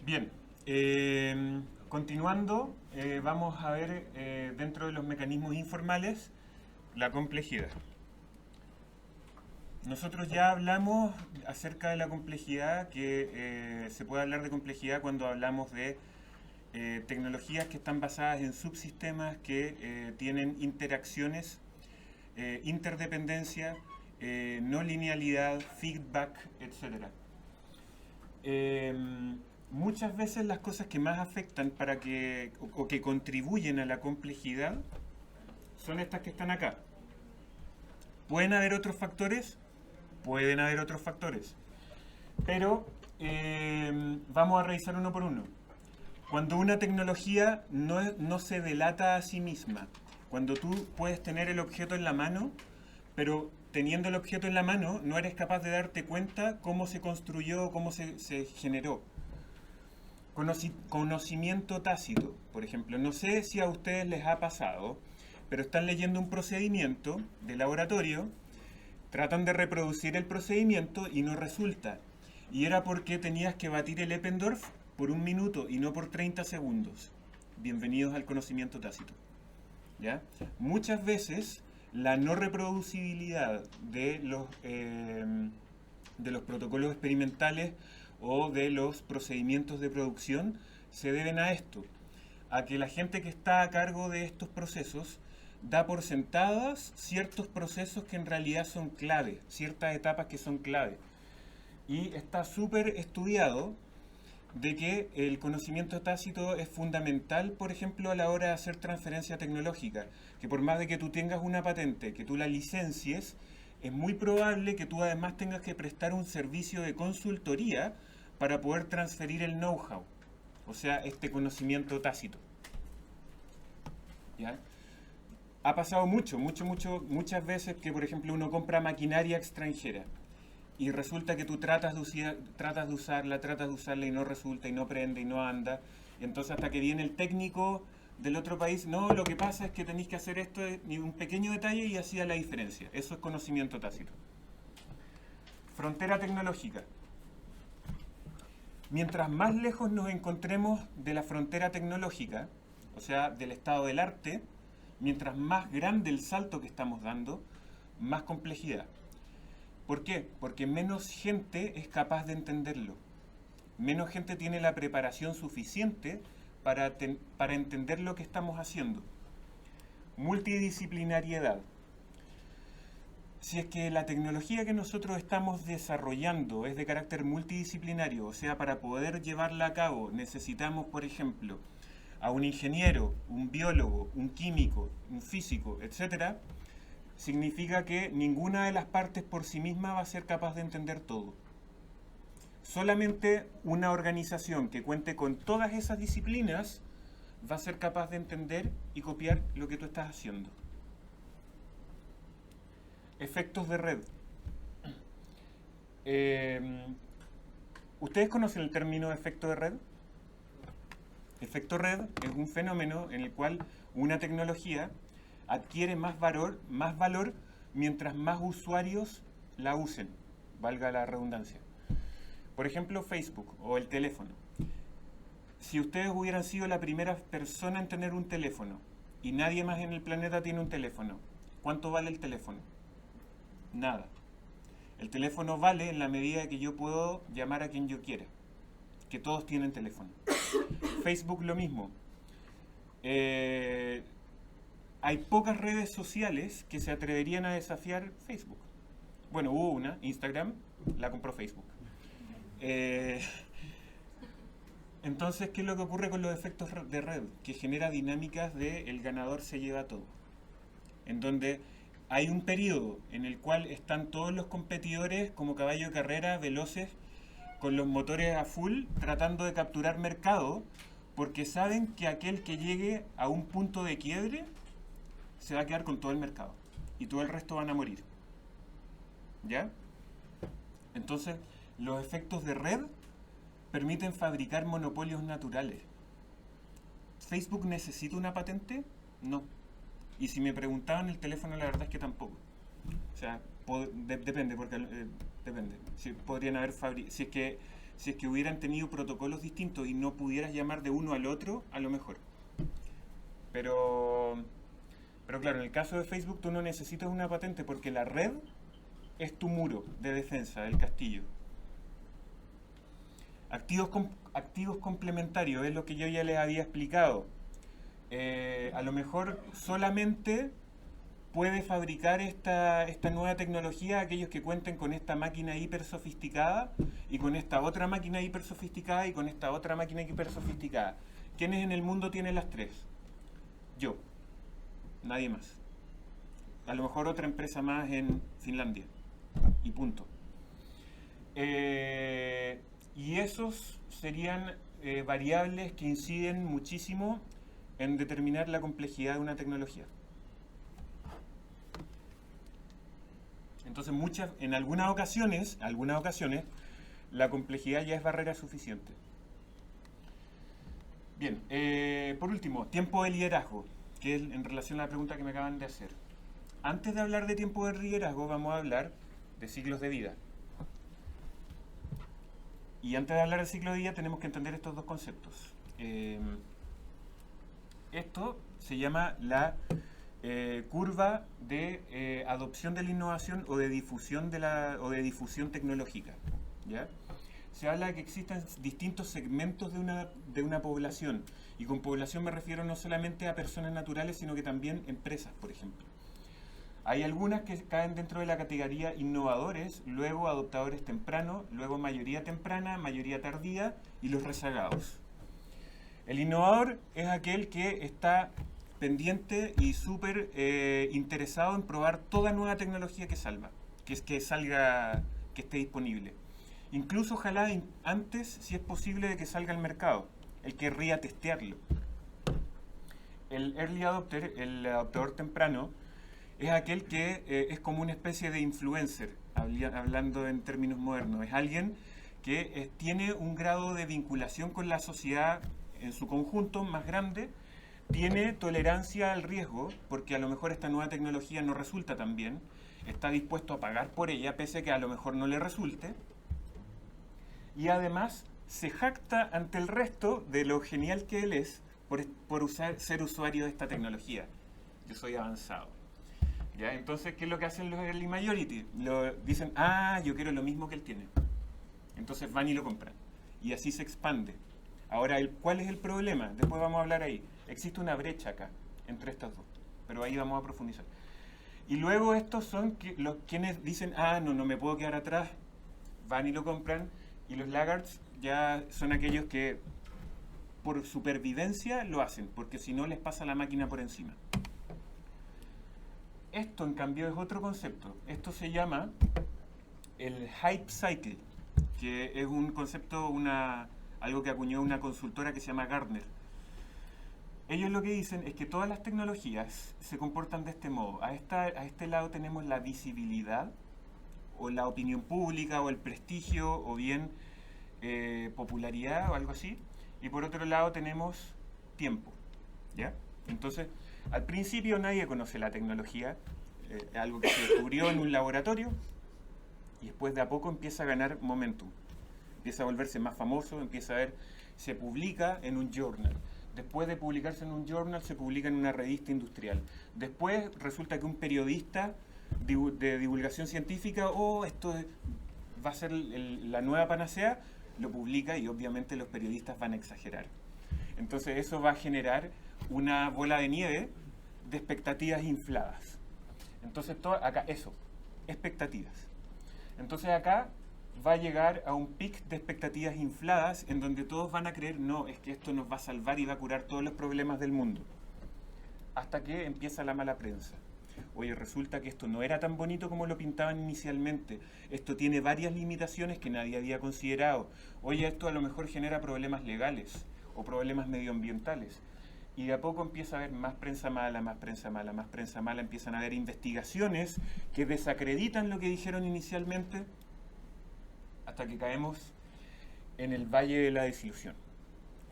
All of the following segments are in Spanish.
Bien, continuando, vamos a ver dentro de los mecanismos informales la complejidad. Nosotros ya hablamos acerca de la complejidad, que se puede hablar de complejidad cuando hablamos de tecnologías que están basadas en subsistemas que tienen interacciones, interdependencia, no linealidad, feedback, etc. Muchas veces las cosas que más afectan o que contribuyen a la complejidad son estas que están acá. ¿Pueden haber otros factores? Pueden haber otros factores. Pero vamos a revisar uno por uno. Cuando una tecnología no se delata a sí misma, cuando tú puedes tener el objeto en la mano, pero teniendo el objeto en la mano no eres capaz de darte cuenta cómo se construyó, cómo se generó. Conocimiento tácito, por ejemplo. No sé si a ustedes les ha pasado, pero están leyendo un procedimiento de laboratorio, tratan de reproducir el procedimiento y no resulta. Y era porque tenías que batir el Eppendorf por 1 minuto y no por 30 segundos. Bienvenidos al conocimiento tácito. ¿Ya? Muchas veces la no reproducibilidad de los protocolos experimentales o de los procedimientos de producción se deben a esto, a que la gente que está a cargo de estos procesos da por sentadas ciertos procesos que en realidad son clave, ciertas etapas que son clave. Y está súper estudiado de que el conocimiento tácito es fundamental, por ejemplo, a la hora de hacer transferencia tecnológica, que por más de que tú tengas una patente, que tú la licencies, es muy probable que tú además tengas que prestar un servicio de consultoría para poder transferir el know-how, o sea, este conocimiento tácito. ¿Ya? Ha pasado muchas veces que, por ejemplo, uno compra maquinaria extranjera y resulta que tú tratas de usarla y no resulta y no prende y no anda. Y entonces hasta que viene el técnico del otro país, no, lo que pasa es que tenéis que hacer esto, ni un pequeño detalle y hacía la diferencia. Eso es conocimiento tácito. Frontera tecnológica. Mientras más lejos nos encontremos de la frontera tecnológica, o sea, del estado del arte, mientras más grande el salto que estamos dando, más complejidad. ¿Por qué? Porque menos gente es capaz de entenderlo. Menos gente tiene la preparación suficiente para entender lo que estamos haciendo. Multidisciplinariedad. Si es que la tecnología que nosotros estamos desarrollando es de carácter multidisciplinario, o sea, para poder llevarla a cabo necesitamos, por ejemplo, a un ingeniero, un biólogo, un químico, un físico, etc., significa que ninguna de las partes por sí misma va a ser capaz de entender todo. Solamente una organización que cuente con todas esas disciplinas va a ser capaz de entender y copiar lo que tú estás haciendo. Efectos de red. ¿Ustedes conocen el término efecto de red? Efecto red es un fenómeno en el cual una tecnología adquiere más valor mientras más usuarios la usen, valga la redundancia. Por ejemplo, Facebook o el teléfono. Si ustedes hubieran sido la primera persona en tener un teléfono y nadie más en el planeta tiene un teléfono, ¿cuánto vale el teléfono? Nada. El teléfono vale en la medida que yo puedo llamar a quien yo quiera, que todos tienen teléfono. Facebook lo mismo. Hay pocas redes sociales que se atreverían a desafiar Facebook. Bueno, hubo una, Instagram, la compró Facebook. Entonces, ¿qué es lo que ocurre con los efectos de red? Que genera dinámicas de el ganador se lleva todo. En donde hay un periodo en el cual están todos los competidores como caballo de carrera, veloces, con los motores a full, tratando de capturar mercado, porque saben que aquel que llegue a un punto de quiebre se va a quedar con todo el mercado y todo el resto van a morir. ¿Ya? Entonces, los efectos de red permiten fabricar monopolios naturales. ¿Facebook necesita una patente? No. Y si me preguntaban el teléfono, la verdad es que tampoco. O sea, depende, porque depende. Si podrían haber si es que si es que hubieran tenido protocolos distintos y no pudieras llamar de uno al otro, a lo mejor. Pero, pero claro, en el caso de Facebook tú no necesitas una patente porque la red es tu muro de defensa del castillo. Activos complementarios es lo que yo ya les había explicado. A lo mejor solamente puede fabricar esta nueva tecnología aquellos que cuenten con esta máquina hiper sofisticada y con esta otra máquina hiper sofisticada y con esta otra máquina hiper sofisticada. ¿Quiénes en el mundo tienen las tres? Yo. Nadie más. A lo mejor otra empresa más en Finlandia. Y punto. Y esos serían variables que inciden muchísimo en determinar la complejidad de una tecnología. Entonces, en algunas ocasiones, la complejidad ya es barrera suficiente. Bien, por último, tiempo de liderazgo, que es en relación a la pregunta que me acaban de hacer. Antes de hablar de tiempo de liderazgo, vamos a hablar de ciclos de vida. Y antes de hablar de ciclo de vida, tenemos que entender estos dos conceptos. Esto se llama la curva de adopción de la innovación o de difusión tecnológica. ¿Ya? Se habla de que existen distintos segmentos de una población. Y con población me refiero no solamente a personas naturales, sino que también empresas, por ejemplo. Hay algunas que caen dentro de la categoría innovadores, luego adoptadores tempranos, luego mayoría temprana, mayoría tardía y los rezagados. El innovador es aquel que está pendiente y súper interesado en probar toda nueva tecnología que salga, que esté disponible. Incluso ojalá antes, si es posible, de que salga al mercado. Él querría testearlo. El early adopter, el adoptador temprano, es aquel que es como una especie de influencer, hablando en términos modernos. Es alguien que tiene un grado de vinculación con la sociedad en su conjunto más grande, tiene tolerancia al riesgo, porque a lo mejor esta nueva tecnología no resulta tan bien, está dispuesto a pagar por ella, pese a que a lo mejor no le resulte, y además se jacta ante el resto de lo genial que él es por ser usuario de esta tecnología. Yo soy avanzado. ¿Ya? Entonces, ¿qué es lo que hacen los early majority? Dicen, yo quiero lo mismo que él tiene. Entonces van y lo compran. Y así se expande. Ahora, ¿cuál es el problema? Después vamos a hablar ahí. Existe una brecha acá, entre estas dos. Pero ahí vamos a profundizar. Y luego estos son quienes dicen, no me puedo quedar atrás. Van y lo compran. Y los laggards ya son aquellos que por supervivencia lo hacen, porque si no les pasa la máquina por encima. Esto, en cambio, es otro concepto. Esto se llama el hype cycle, que es un concepto, algo que acuñó una consultora que se llama Gartner. Ellos lo que dicen es que todas las tecnologías se comportan de este modo. A este lado tenemos la visibilidad, o la opinión pública, o el prestigio, o bien popularidad, o algo así. Y por otro lado tenemos tiempo. ¿Ya? Entonces, al principio nadie conoce la tecnología, algo que se descubrió en un laboratorio, y después de a poco empieza a ganar momentum. Empieza a volverse más famoso, se publica en un journal. Después de publicarse en un journal, se publica en una revista industrial. Después resulta que un periodista de divulgación científica, esto va a ser la nueva panacea, lo publica y obviamente los periodistas van a exagerar. Entonces eso va a generar una bola de nieve de expectativas infladas. Entonces acá, expectativas. Entonces acá va a llegar a un pic de expectativas infladas en donde todos van a creer, no, es que esto nos va a salvar y va a curar todos los problemas del mundo. Hasta que empieza la mala prensa. Oye, resulta que esto no era tan bonito como lo pintaban inicialmente. Esto tiene varias limitaciones que nadie había considerado. Oye, esto a lo mejor genera problemas legales o problemas medioambientales. Y de a poco empieza a haber más prensa mala, más prensa mala, más prensa mala. Empiezan a haber investigaciones que desacreditan lo que dijeron inicialmente, hasta que caemos en el valle de la desilusión.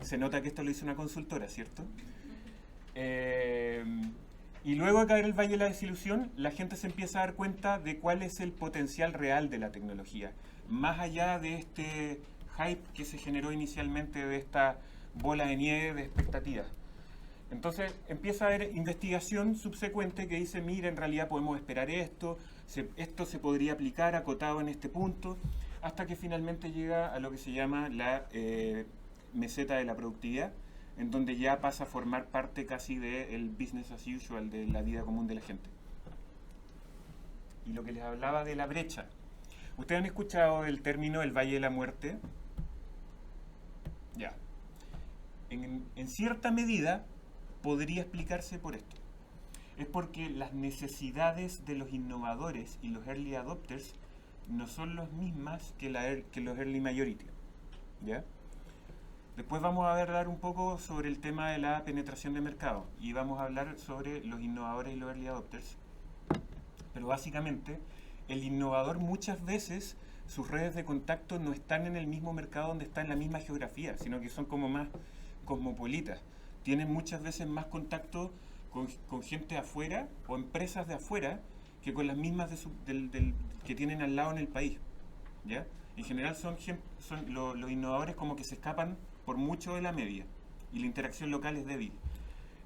Se nota que esto lo hizo una consultora, ¿cierto? Y luego de caer el valle de la desilusión, la gente se empieza a dar cuenta de cuál es el potencial real de la tecnología. Más allá de este hype que se generó inicialmente de esta bola de nieve de expectativas. Entonces empieza a haber investigación subsecuente que dice, mira, en realidad podemos esperar esto, esto se podría aplicar acotado en este punto, hasta que finalmente llega a lo que se llama la meseta de la productividad, en donde ya pasa a formar parte casi del business as usual, de la vida común de la gente. Y lo que les hablaba de la brecha. ¿Ustedes han escuchado el término el Valle de la Muerte? Ya. En cierta medida podría explicarse por esto. Es porque las necesidades de los innovadores y los early adopters no son las mismas que los early majority. ¿Ya? Después vamos a hablar un poco sobre el tema de la penetración de mercado y vamos a hablar sobre los innovadores y los early adopters. Pero básicamente, el innovador muchas veces, sus redes de contacto no están en el mismo mercado donde está en la misma geografía, sino que son como más cosmopolitas. Tienen muchas veces más contacto con gente de afuera o empresas de afuera que con las mismas que tienen al lado en el país. ¿Ya? En general los innovadores como que se escapan por mucho de la media y la interacción local es débil.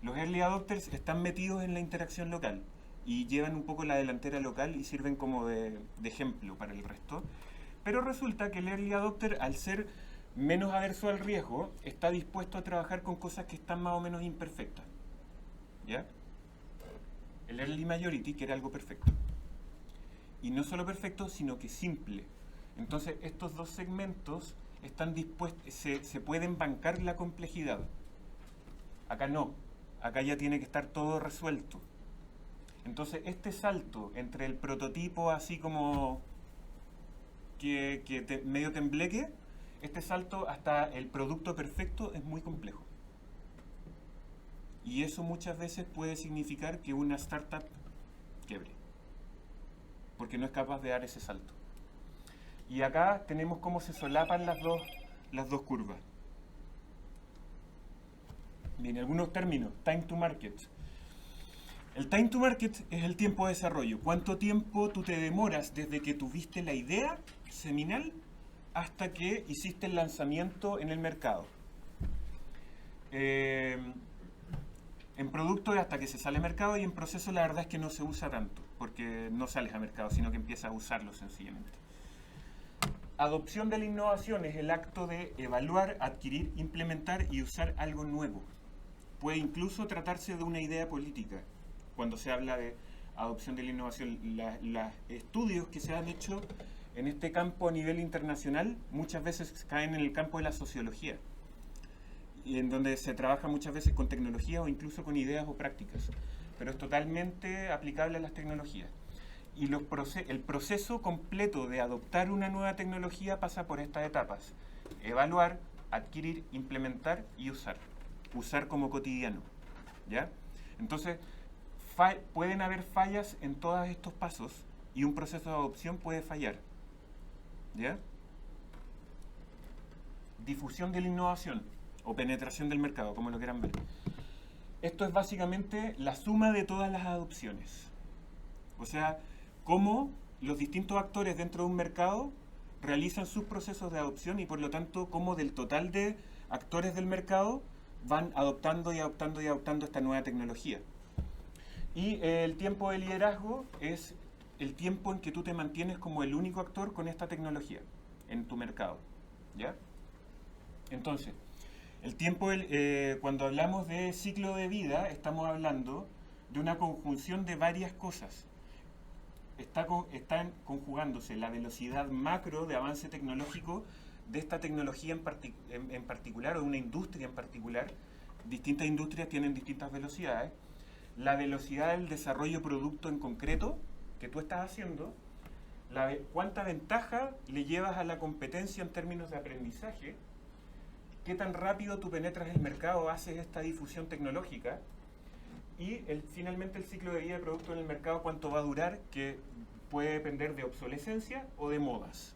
Los early adopters están metidos en la interacción local y llevan un poco la delantera local y sirven como de ejemplo para el resto. Pero resulta que el early adopter, al ser menos averso al riesgo, está dispuesto a trabajar con cosas que están más o menos imperfectas. ¿Ya? El early majority quiere algo perfecto. Y no solo perfecto, sino que simple. Entonces, estos dos segmentos están dispuestos, se pueden bancar la complejidad. Acá no. Acá ya tiene que estar todo resuelto. Entonces, este salto entre el prototipo así como medio tembleque, este salto hasta el producto perfecto es muy complejo. Y eso muchas veces puede significar que una startup quiebre, porque no es capaz de dar ese salto. Y acá tenemos cómo se solapan las dos curvas. Bien, algunos términos. Time to market. El time to market es el tiempo de desarrollo. ¿Cuánto tiempo tú te demoras desde que tuviste la idea seminal hasta que hiciste el lanzamiento en el mercado? En producto es hasta que se sale al mercado, y en proceso la verdad es que no se usa tanto, porque no sales al mercado, sino que empiezas a usarlo sencillamente. Adopción de la innovación es el acto de evaluar, adquirir, implementar y usar algo nuevo. Puede incluso tratarse de una idea política, cuando se habla de adopción de la innovación. Los estudios que se han hecho en este campo a nivel internacional muchas veces caen en el campo de la sociología, y en donde se trabaja muchas veces con tecnología o incluso con ideas o prácticas, pero es totalmente aplicable a las tecnologías. Y el proceso completo de adoptar una nueva tecnología pasa por estas etapas: evaluar, adquirir, implementar y usar. Usar como cotidiano. ¿Ya? Entonces, pueden haber fallas en todos estos pasos y un proceso de adopción puede fallar. ¿Ya? Difusión de la innovación o penetración del mercado, como lo quieran ver. Esto es básicamente la suma de todas las adopciones. O sea, cómo los distintos actores dentro de un mercado realizan sus procesos de adopción y por lo tanto cómo del total de actores del mercado van adoptando y adoptando y adoptando esta nueva tecnología. Y el tiempo de liderazgo es el tiempo en que tú te mantienes como el único actor con esta tecnología en tu mercado. ¿Ya? Entonces, el tiempo, cuando hablamos de ciclo de vida, estamos hablando de una conjunción de varias cosas. Están conjugándose la velocidad macro de avance tecnológico de esta tecnología en particular, o de una industria en particular. Distintas industrias tienen distintas velocidades. La velocidad del desarrollo producto en concreto que tú estás haciendo, cuánta ventaja le llevas a la competencia en términos de aprendizaje, qué tan rápido tú penetras el mercado, haces esta difusión tecnológica, y finalmente el ciclo de vida de producto en el mercado, cuánto va a durar, que puede depender de obsolescencia o de modas.